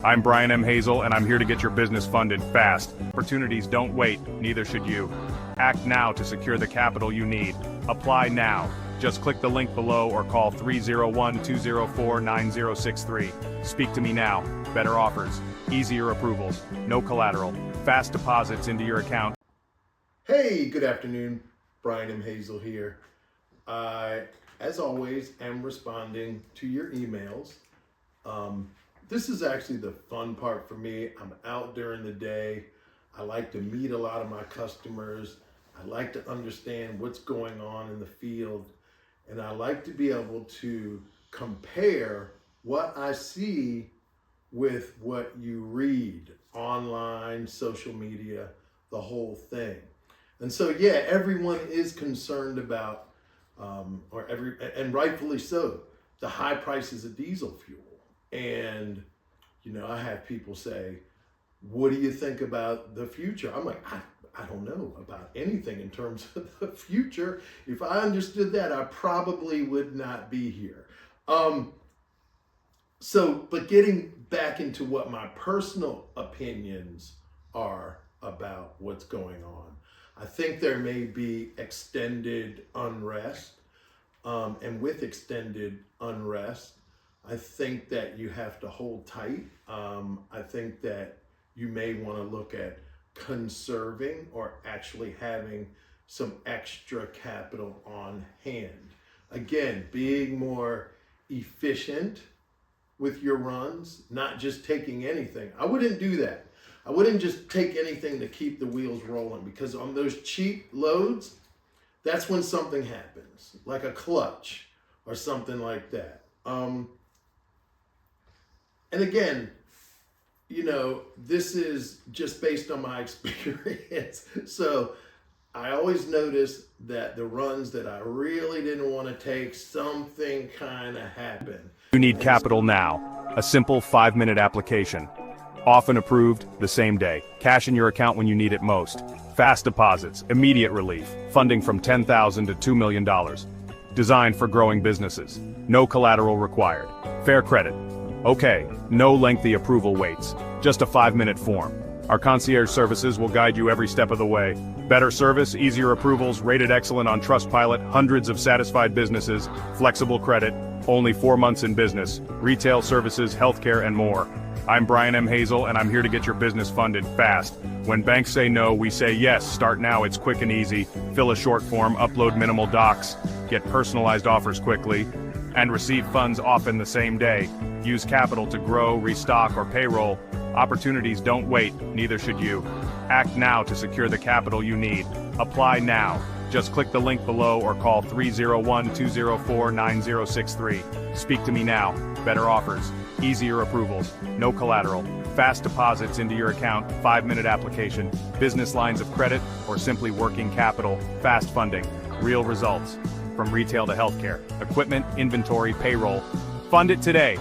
I'm Brian M. Hazel, and I'm here to get your business funded fast. Opportunities don't wait, neither should you. Act now to secure the capital you need. Apply now. Just click the link below or call 301-204-9063. Speak to me now. Better offers, easier approvals, no collateral, fast deposits into your account. Hey, good afternoon. Brian M. Hazel here. I, as always, am responding to your emails. This is actually the fun part for me. I'm out during the day. I like to meet a lot of my customers. I like to understand what's going on in the field. And I like to be able to compare what I see with what you read online, social media, the whole thing. And so, yeah, everyone is concerned about, and rightfully so, the high prices of diesel fuel. And, you know, I have people say, what do you think about the future? I'm like, I don't know about anything in terms of the future. If I understood that, I probably would not be here. But getting back into what my personal opinions are about what's going on, I think there may be extended unrest. And with extended unrest, I think that you have to hold tight. I think that you may want to look at conserving or actually having some extra capital on hand. Again, being more efficient with your runs, not just taking anything. I wouldn't do that. I wouldn't just take anything to keep the wheels rolling, because on those cheap loads, that's when something happens, like a clutch or something like that. And again, you know, this is just based on my experience. So I always notice that the runs that I really didn't want to take, something kind of happened. You need capital now. A simple 5-minute application. Often approved the same day. Cash in your account when you need it most. Fast deposits, immediate relief. Funding from $10,000 to $2 million. Designed for growing businesses. No collateral required. Fair credit. Okay, no lengthy approval waits. Just a 5-minute form. Our concierge services will guide you every step of the way. Better service, easier approvals, rated excellent on Trustpilot, hundreds of satisfied businesses, flexible credit, only 4 months in business, retail services, healthcare, and more. I'm Brian M. Hazel, and I'm here to get your business funded fast. When banks say no, we say yes. Start now, it's quick and easy. Fill a short form, upload minimal docs, get personalized offers quickly, and receive funds often the same day. Use capital to grow, restock, or payroll. Opportunities don't wait, neither should you. Act now to secure the capital you need. Apply now. Just click the link below or call 301-204-9063. Speak to me now. Better offers, easier approvals, no collateral, fast deposits into your account, 5-minute application, business lines of credit, or simply working capital, fast funding, real results. From retail to healthcare, equipment, inventory, payroll. Fund it today.